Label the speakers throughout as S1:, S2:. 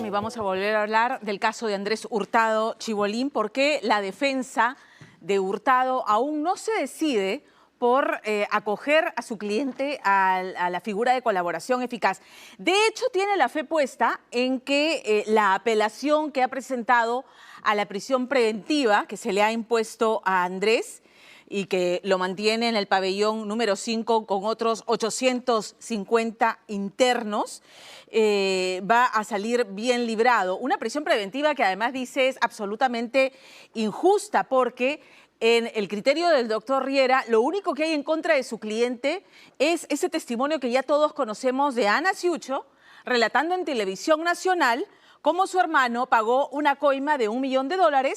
S1: y vamos a volver a hablar del caso de Andrés Hurtado Chibolín, porque la defensa de Hurtado aún no se decide por acoger a su cliente a la figura de colaboración eficaz. De hecho, tiene la fe puesta en que la apelación que ha presentado a la prisión preventiva que se le ha impuesto a Andrés y que lo mantiene en el pabellón número 5 con otros 850 internos, va a salir bien librado. Una prisión preventiva que además dice es absolutamente injusta porque en el criterio del doctor Riera, lo único que hay en contra de su cliente es ese testimonio que ya todos conocemos de Ana Ciucho, relatando en televisión nacional cómo su hermano pagó una coima de $1 millón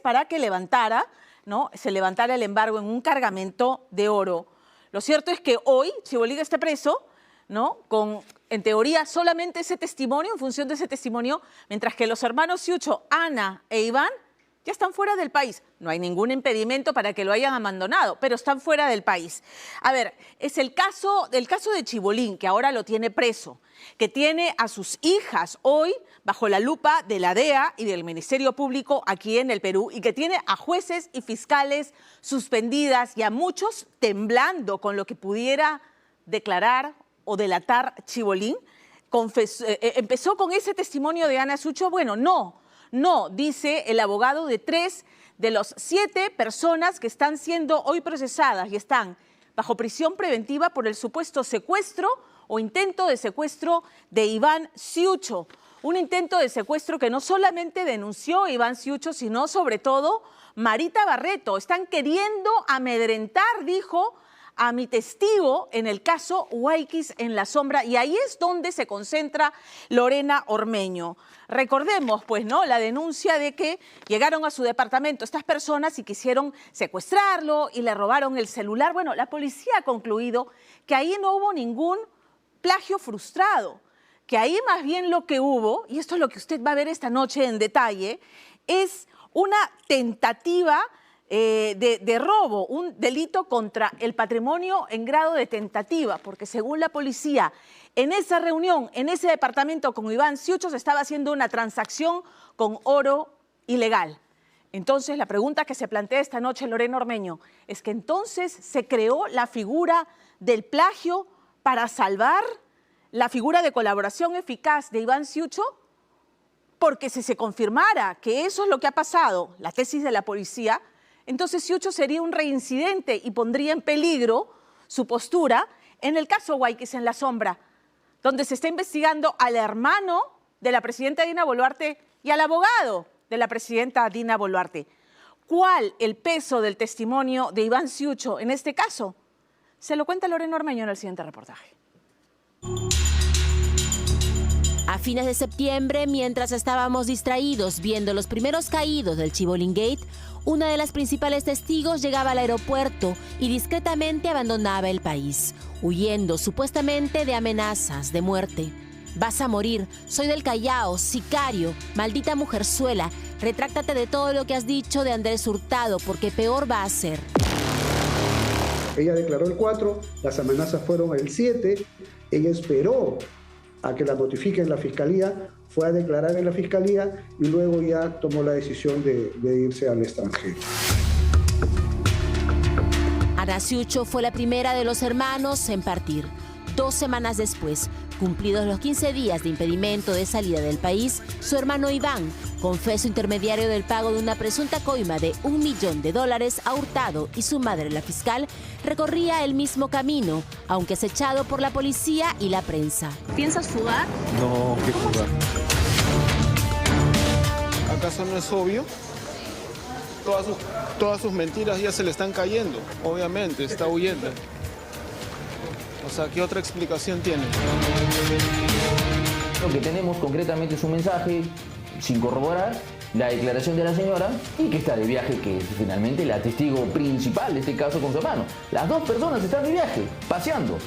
S1: para que se levantara el embargo en un cargamento de oro. Lo cierto es que hoy Chibolín está preso, con, en teoría, solamente ese testimonio, en función de ese testimonio, mientras que los hermanos Ciucho, Ana e Iván, ya están fuera del país. No hay ningún impedimento para que lo hayan abandonado, pero están fuera del país. A ver, es el caso de Chibolín, que ahora lo tiene preso, que tiene a sus hijas hoy bajo la lupa de la DEA y del Ministerio Público aquí en el Perú, y que tiene a jueces y fiscales suspendidas y a muchos temblando con lo que pudiera declarar o delatar Chibolín. Empezó con ese testimonio de Ana Ciucho. Bueno, no, dice el abogado de 3 de los 7 personas que están siendo hoy procesadas y están bajo prisión preventiva por el supuesto secuestro o intento de secuestro de Iván Ciucho. Un intento de secuestro que no solamente denunció Iván Ciucho, sino sobre todo Marita Barreto. Están queriendo amedrentar, dijo, a mi testigo en el caso Huayquis en la Sombra, y ahí es donde se concentra Lorena Ormeño. Recordemos, pues, la denuncia de que llegaron a su departamento estas personas y quisieron secuestrarlo y le robaron el celular. Bueno, la policía ha concluido que ahí no hubo ningún plagio frustrado, que ahí más bien lo que hubo, y esto es lo que usted va a ver esta noche en detalle, es una tentativa de robo, un delito contra el patrimonio en grado de tentativa, porque según la policía, en esa reunión, en ese departamento con Iván Ciucho, se estaba haciendo una transacción con oro ilegal. Entonces, la pregunta que se plantea esta noche, Lorena Ormeño, es que entonces se creó la figura del plagio para salvar la figura de colaboración eficaz de Iván Ciucho, porque si se confirmara que eso es lo que ha pasado, la tesis de la policía, entonces Ciucho sería un reincidente y pondría en peligro su postura en el caso Huayquis en la Sombra, donde se está investigando al hermano de la presidenta Dina Boluarte y al abogado de la presidenta Dina Boluarte. ¿Cuál el peso del testimonio de Iván Ciucho en este caso? Se lo cuenta Lorena Ormeño en el siguiente reportaje.
S2: A fines de septiembre, mientras estábamos distraídos viendo los primeros caídos del Chibolín Gate, una de las principales testigos llegaba al aeropuerto y discretamente abandonaba el país, huyendo supuestamente de amenazas de muerte. Vas a morir, soy del Callao, sicario, maldita mujerzuela, retráctate de todo lo que has dicho de Andrés Hurtado, porque peor va a ser.
S3: Ella declaró el 4, las amenazas fueron el 7, ella esperó a que la notifiquen la fiscalía, fue a declarar en la fiscalía y luego ya tomó la decisión de irse al extranjero.
S2: Ana Ciucho fue la primera de los hermanos en partir. 2 semanas después, cumplidos los 15 días de impedimento de salida del país, su hermano Iván, confeso intermediario del pago de una presunta coima de $1 millón a Hurtado, y su madre, la fiscal, recorría el mismo camino, aunque acechado por la policía y la prensa.
S4: ¿Piensas fugar?
S5: No, ¿qué fugar? ¿Acaso no es obvio? Todas sus mentiras ya se le están cayendo, obviamente, está huyendo. O sea, ¿qué otra explicación tiene?
S6: Lo que tenemos concretamente es un mensaje sin corroborar, la declaración de la señora y que está de viaje, que es finalmente la testigo principal de este caso con su hermano. Las 2 personas están de viaje, paseando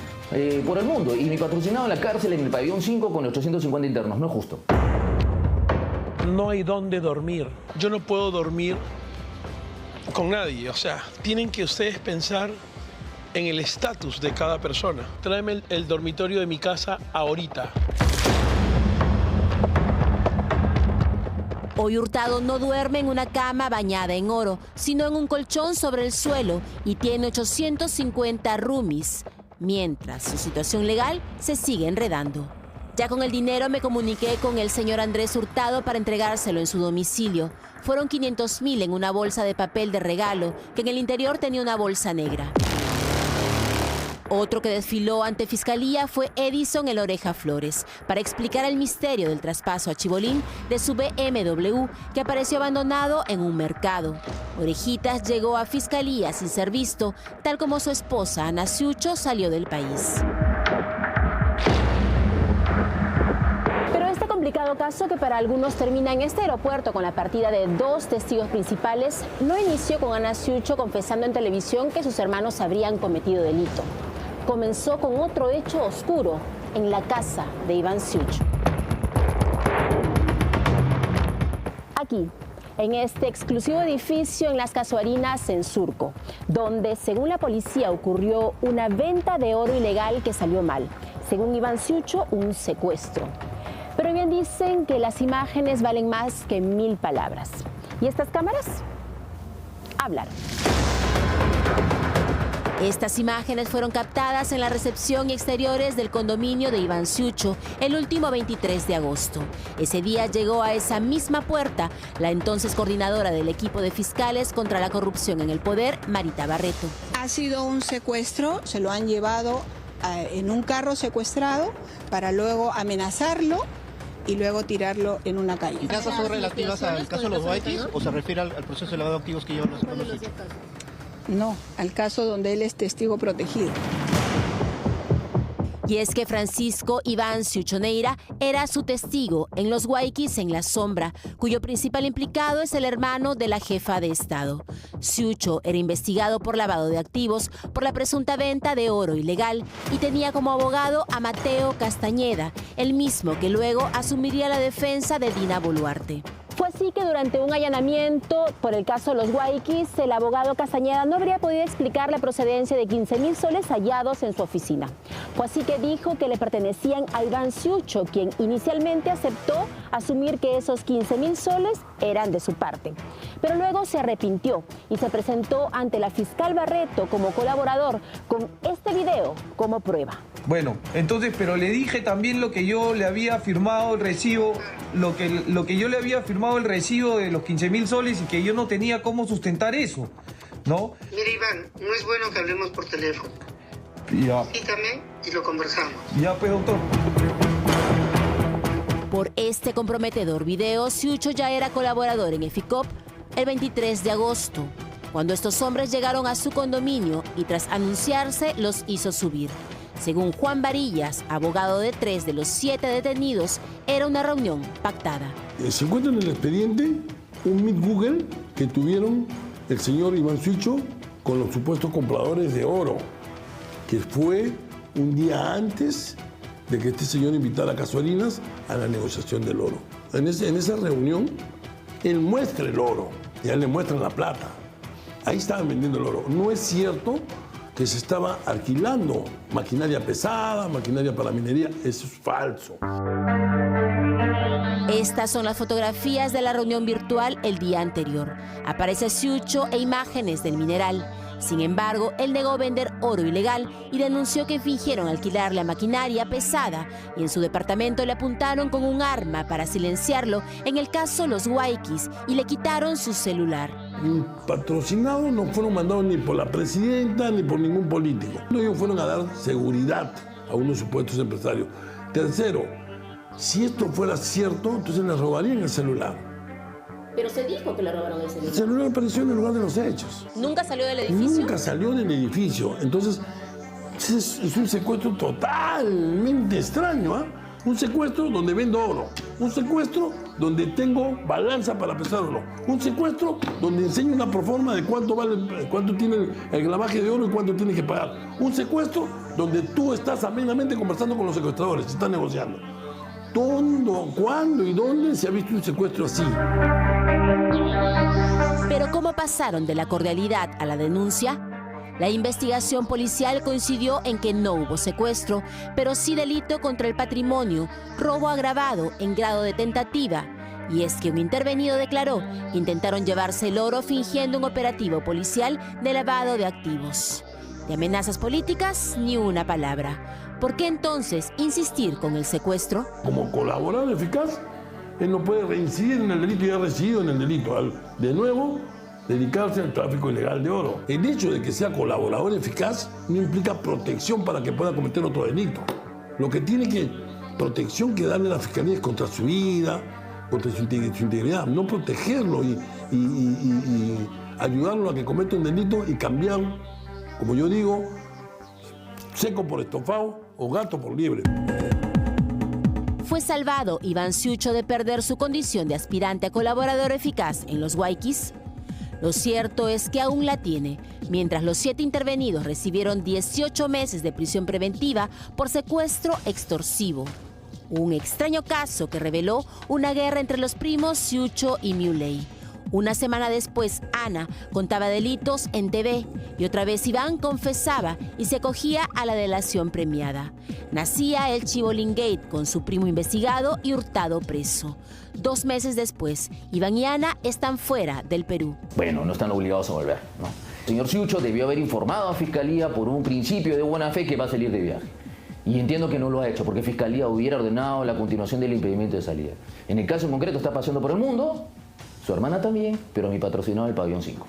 S6: por el mundo, y mi patrocinado en la cárcel en el pabellón 5 con 850 internos. No es justo.
S7: No hay dónde dormir. Yo no puedo dormir con nadie. O sea, tienen que ustedes pensar en el estatus de cada persona. Tráeme el dormitorio de mi casa ahorita.
S2: Hoy Hurtado no duerme en una cama bañada en oro, sino en un colchón sobre el suelo y tiene 850 roomies, mientras su situación legal se sigue enredando. Ya con el dinero me comuniqué con el señor Andrés Hurtado para entregárselo en su domicilio. Fueron 500.000 en una bolsa de papel de regalo, que en el interior tenía una bolsa negra. Otro que desfiló ante Fiscalía fue Edison El Oreja Flores, para explicar el misterio del traspaso a Chibolín de su BMW, que apareció abandonado en un mercado. Orejitas llegó a Fiscalía sin ser visto, tal como su esposa Ana Ciucho salió del país. Complicado caso que para algunos termina en este aeropuerto con la partida de 2 testigos principales, no inició con Ana Ciucho confesando en televisión que sus hermanos habrían cometido delito. Comenzó con otro hecho oscuro en la casa de Iván Ciucho. Aquí, en este exclusivo edificio en Las Casuarinas, en Surco, donde, según la policía, ocurrió una venta de oro ilegal que salió mal. Según Iván Ciucho, un secuestro. Pero bien dicen que las imágenes valen más que 1000 palabras. ¿Y estas cámaras? Hablaron. Estas imágenes fueron captadas en la recepción y exteriores del condominio de Iván Ciucho el último 23 de agosto. Ese día llegó a esa misma puerta la entonces coordinadora del equipo de fiscales contra la corrupción en el poder, Marita Barreto.
S4: Ha sido un secuestro, se lo han llevado en un carro secuestrado para luego amenazarlo y luego tirarlo en una calle.
S8: ¿Las casos son relativas al caso de los Guayquis o se refiere al proceso de lavado de activos que llevan los hermanos?
S4: No, al caso donde él es testigo protegido.
S2: Y es que Francisco Iván Ciucho Neira era su testigo en los Guayquis en La Sombra, cuyo principal implicado es el hermano de la jefa de Estado. Ciucho era investigado por lavado de activos por la presunta venta de oro ilegal y tenía como abogado a Mateo Castañeda, el mismo que luego asumiría la defensa de Dina Boluarte. Fue así que durante un allanamiento por el caso de los Guayquis, el abogado Castañeda no habría podido explicar la procedencia de 15.000 soles hallados en su oficina. Fue así que dijo que le pertenecían a Iván Ciucho, quien inicialmente aceptó asumir que esos 15.000 soles eran de su parte. Pero luego se arrepintió y se presentó ante la fiscal Barreto como colaborador con este video como prueba.
S9: Bueno, entonces, pero le dije también lo que yo le había firmado el recibo, lo que yo le había firmado el recibo de los 15.000 soles y que yo no tenía cómo sustentar eso, ¿no?
S10: Mira, Iván, no es bueno que hablemos por teléfono.
S9: Ya.
S10: Cítame y lo conversamos.
S9: Ya, pues, doctor.
S2: Por este comprometedor video, Ciucho ya era colaborador en EFICOP el 23 de agosto, cuando estos hombres llegaron a su condominio y tras anunciarse los hizo subir. Según Juan Varillas, abogado de 3 de los 7 detenidos, era una reunión pactada.
S11: Se encuentra en el expediente un Meet Google que tuvieron el señor Iván Ciucho con los supuestos compradores de oro, que fue un día antes de que este señor invitara a Casuarinas a la negociación del oro. En esa reunión, él muestra el oro, y a él le muestran la plata. Ahí estaban vendiendo el oro. No es cierto que se estaba alquilando maquinaria pesada, maquinaria para minería. Eso es falso.
S2: Estas son las fotografías de la reunión virtual el día anterior. Aparece Ciucho e imágenes del mineral. Sin embargo, él negó vender oro ilegal y denunció que fingieron alquilar la maquinaria pesada y en su departamento le apuntaron con un arma para silenciarlo en el caso Los Guayquis y le quitaron su celular.
S11: Patrocinados no fueron mandados ni por la presidenta ni por ningún político. Ellos fueron a dar seguridad a unos supuestos empresarios. Tercero, si esto fuera cierto, entonces les robarían el celular.
S2: Pero se dijo que le robaron el celular.
S11: El celular apareció en el lugar de los hechos.
S2: ¿Nunca salió del edificio?
S11: Nunca salió del edificio. Entonces, es un secuestro totalmente extraño, ¿eh? Un secuestro donde vendo oro. Un secuestro donde tengo balanza para pesar oro. Un secuestro donde enseño una proforma de cuánto tiene el gramaje de oro y cuánto tienes que pagar. Un secuestro donde tú estás amenamente conversando con los secuestradores, se están negociando. ¿Cuándo y dónde se ha visto un secuestro así?
S2: Pero ¿cómo pasaron de la cordialidad a la denuncia? La investigación policial coincidió en que no hubo secuestro, pero sí delito contra el patrimonio, robo agravado en grado de tentativa Y es que un intervenido declaró que intentaron llevarse el oro fingiendo un operativo policial de lavado de activos. De amenazas políticas, ni una palabra. ¿Por qué entonces insistir con el secuestro?
S11: Como colaborador eficaz, él no puede reincidir en el delito y ha residido en el delito. Al, de nuevo, dedicarse al tráfico ilegal de oro. El hecho de que sea colaborador eficaz no implica protección para que pueda cometer otro delito. Lo que tiene que protección que darle a la Fiscalía es contra su vida, contra su integridad, no protegerlo y ayudarlo a que cometa un delito y cambiar, como yo digo, seco por estofado o gato por liebre.
S2: ¿Fue salvado Iván Ciucho de perder su condición de aspirante a colaborador eficaz en los Guayquis? Lo cierto es que aún la tiene, mientras los 7 intervenidos recibieron 18 meses de prisión preventiva por secuestro extorsivo. Un extraño caso que reveló una guerra entre los primos Ciucho y Muley. Una semana después, Ana contaba delitos en TV y otra vez Iván confesaba y se acogía a la delación premiada. Nacía el Chibolín Gate con su primo investigado y Hurtado preso. 2 meses después, Iván y Ana están fuera del Perú.
S6: Bueno, no están obligados a volver, ¿no? El señor Ciucho debió haber informado a Fiscalía por un principio de buena fe que va a salir de viaje. Y entiendo que no lo ha hecho porque Fiscalía hubiera ordenado la continuación del impedimento de salida. En el caso en concreto está paseando por el mundo, su hermana también, pero mi patrocinador el pabellón 5.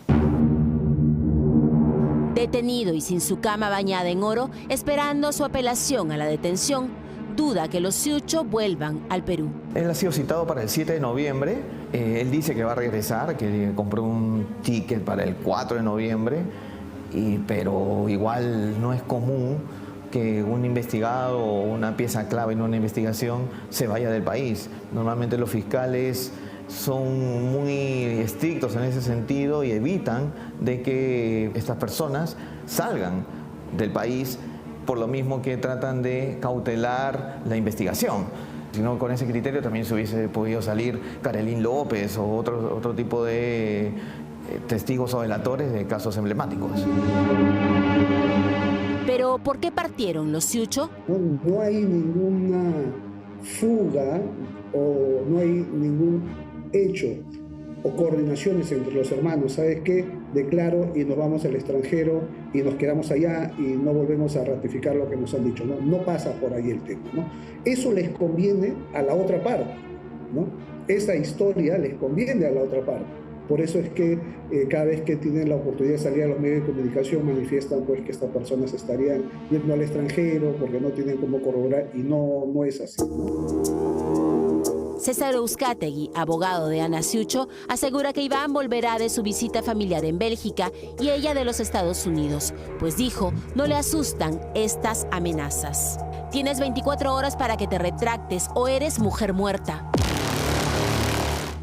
S2: Detenido y sin su cama bañada en oro, esperando su apelación a la detención, duda que los Ciucho vuelvan al Perú.
S12: Él ha sido citado para el 7 de noviembre. Él dice que va a regresar, que compró un ticket para el 4 de noviembre, pero igual no es común que un investigado o una pieza clave en una investigación se vaya del país. Normalmente los fiscales son muy estrictos en ese sentido y evitan de que estas personas salgan del país, por lo mismo que tratan de cautelar la investigación. Si no, con ese criterio también se hubiese podido salir Karelín López o otro tipo de testigos o delatores de casos emblemáticos.
S2: Pero, ¿por qué partieron los Ciucho?
S3: No hay ninguna fuga o no hay ningún hecho o coordinaciones entre los hermanos. ¿Sabes qué? Declaro y nos vamos al extranjero y nos quedamos allá y no volvemos a ratificar lo que nos han dicho. No pasa por ahí el tema, ¿no? Eso les conviene a la otra parte, ¿no? Esa historia les conviene a la otra parte. Por eso es que cada vez que tienen la oportunidad de salir a los medios de comunicación manifiestan pues que estas personas estarían yendo al extranjero porque no tienen cómo corroborar y no es así.
S2: César Euskategui, abogado de Ana Ciucho, asegura que Iván volverá de su visita familiar en Bélgica y ella de los Estados Unidos, pues dijo, no le asustan estas amenazas. Tienes 24 horas para que te retractes o eres mujer muerta.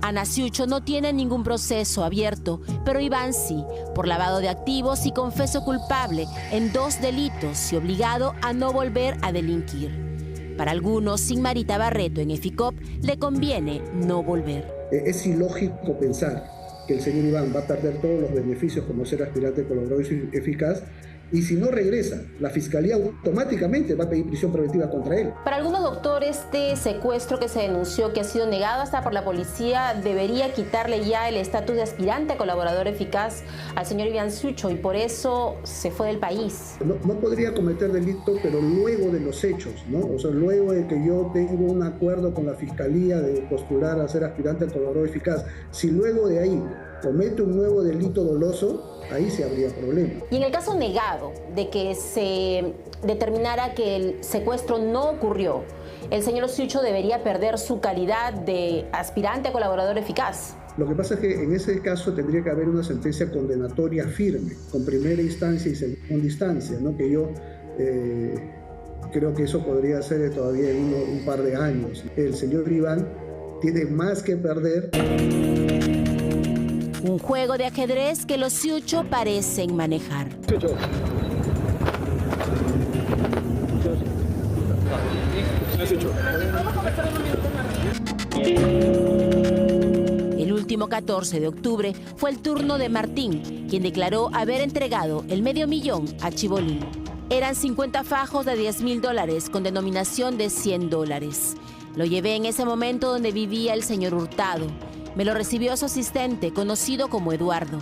S2: Ana Ciucho no tiene ningún proceso abierto, pero Iván sí, por lavado de activos y confeso culpable en 2 delitos y obligado a no volver a delinquir. Para algunos, sin Marita Barreto en EFICOP, le conviene no volver.
S3: Es ilógico pensar que el señor Iván va a perder todos los beneficios como ser aspirante colaborador eficaz y si no regresa, la Fiscalía automáticamente va a pedir prisión preventiva contra él.
S13: Para algunos doctores, este secuestro que se denunció, que ha sido negado hasta por la policía, debería quitarle ya el estatus de aspirante a colaborador eficaz al señor Iván Ciucho y por eso se fue del país.
S3: No podría cometer delito, pero luego de los hechos, ¿no? O sea, luego de que yo tengo un acuerdo con la Fiscalía de postular a ser aspirante a colaborador eficaz, si luego de ahí comete un nuevo delito doloso, ahí sí habría problema.
S13: Y en el caso negado de que se determinara que el secuestro no ocurrió, ¿el señor Ciucho debería perder su calidad de aspirante a colaborador eficaz?
S3: Lo que pasa es que en ese caso tendría que haber una sentencia condenatoria firme, con primera instancia y segunda instancia, ¿no? Que yo creo que eso podría ser todavía en un par de años. El señor Iván tiene más que perder.
S2: Un juego de ajedrez que los Ciucho parecen manejar. El último 14 de octubre fue el turno de Martín, quien declaró haber entregado el $500,000 a Chibolín. Eran 50 fajos de $10,000 con denominación de $100. Lo llevé en ese momento donde vivía el señor Hurtado. Me lo recibió su asistente, conocido como Eduardo.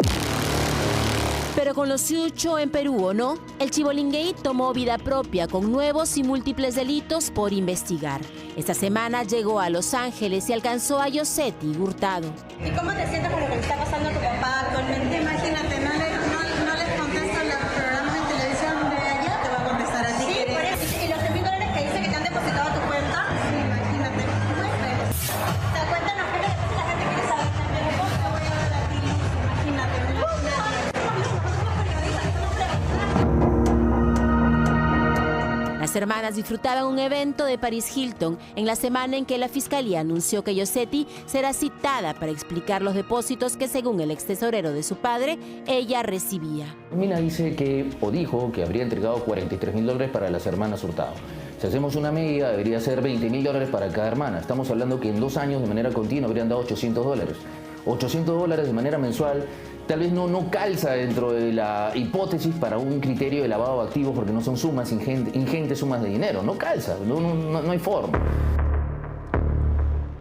S2: Pero con los Sucho en Perú, ¿o no? El Chibolín Gate tomó vida propia con nuevos y múltiples delitos por investigar. Esta semana llegó a Los Ángeles y alcanzó a Yosetti Hurtado.
S14: ¿Y cómo te sientes con lo que le está pasando a tu papá actualmente? Imagínate, no les contestan los programas de televisión de allá, te va a contestar a ti. Sí, por eso. ¿Y los 3.000 dólares que dice que te han depositado a tu cuenta? Sí, imagínate. ¿Te cuentan los que la gente quiere saber también? ¿Cómo te voy a dar a ti? Imagínate.
S2: Las hermanas disfrutaban un evento de Paris Hilton en la semana en que la fiscalía anunció que Yosetti será citada para explicar los depósitos que, según el ex tesorero de su padre, ella recibía.
S6: Mina dice que, o dijo, que habría entregado 43.000 dólares para las hermanas Hurtado. Si hacemos una media, debería ser 20.000 dólares para cada hermana. Estamos hablando que en 2 años, de manera continua, habrían dado 800 dólares. 800 dólares de manera mensual tal vez no calza dentro de la hipótesis para un criterio de lavado de activos, porque no son sumas ingentes sumas de dinero. No calza, no hay forma.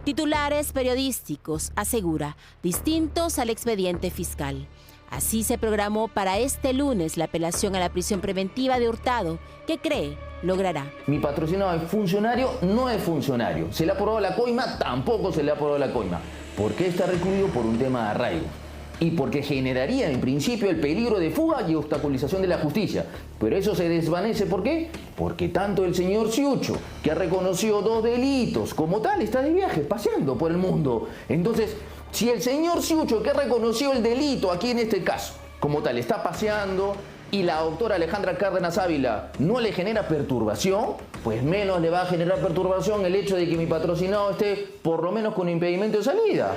S2: Titulares periodísticos, asegura, distintos al expediente fiscal. Así se programó para este lunes la apelación a la prisión preventiva de Hurtado, que cree logrará.
S6: Mi patrocinado es funcionario, no es funcionario. ¿Se le ha aprobado la coima? Tampoco se le ha aprobado la coima. ¿Por qué está recluido? Por un tema de arraigo. Y porque generaría en principio el peligro de fuga y obstaculización de la justicia. Pero eso se desvanece, ¿por qué? Porque tanto el señor Sucho, que ha reconocido 2 delitos, como tal está de viaje, paseando por el mundo. Entonces, si el señor Sucho, que reconoció el delito aquí en este caso, como tal está paseando, y la doctora Alejandra Cárdenas Ávila no le genera perturbación, pues menos le va a generar perturbación el hecho de que mi patrocinado esté por lo menos con impedimento de salida.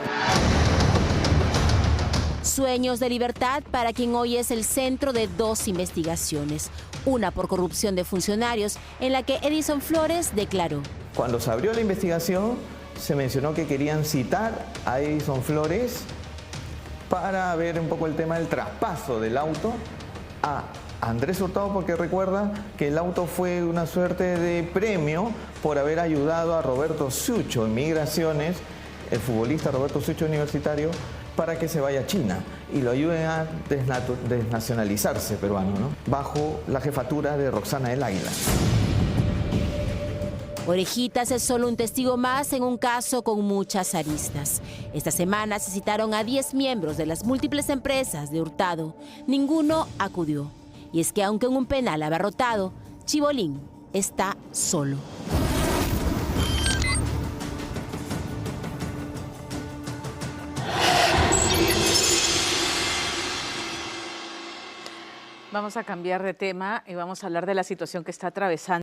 S2: Sueños de libertad para quien hoy es el centro de 2 investigaciones. Una por corrupción de funcionarios, en la que Edison Flores declaró.
S12: Cuando se abrió la investigación, se mencionó que querían citar a Edison Flores para ver un poco el tema del traspaso del auto a Andrés Hurtado, porque recuerda que el auto fue una suerte de premio por haber ayudado a Roberto Sucho en Migraciones, el futbolista Roberto Sucho universitario, para que se vaya a China y lo ayuden a desnacionalizarse peruano, ¿no? Bajo la jefatura de Roxana del Águila.
S2: Orejitas es solo un testigo más en un caso con muchas aristas. Esta semana se citaron a 10 miembros de las múltiples empresas de Hurtado. Ninguno acudió. Y es que aunque en un penal abarrotado, Chibolín está solo.
S1: Vamos a cambiar de tema y vamos a hablar de la situación que está atravesando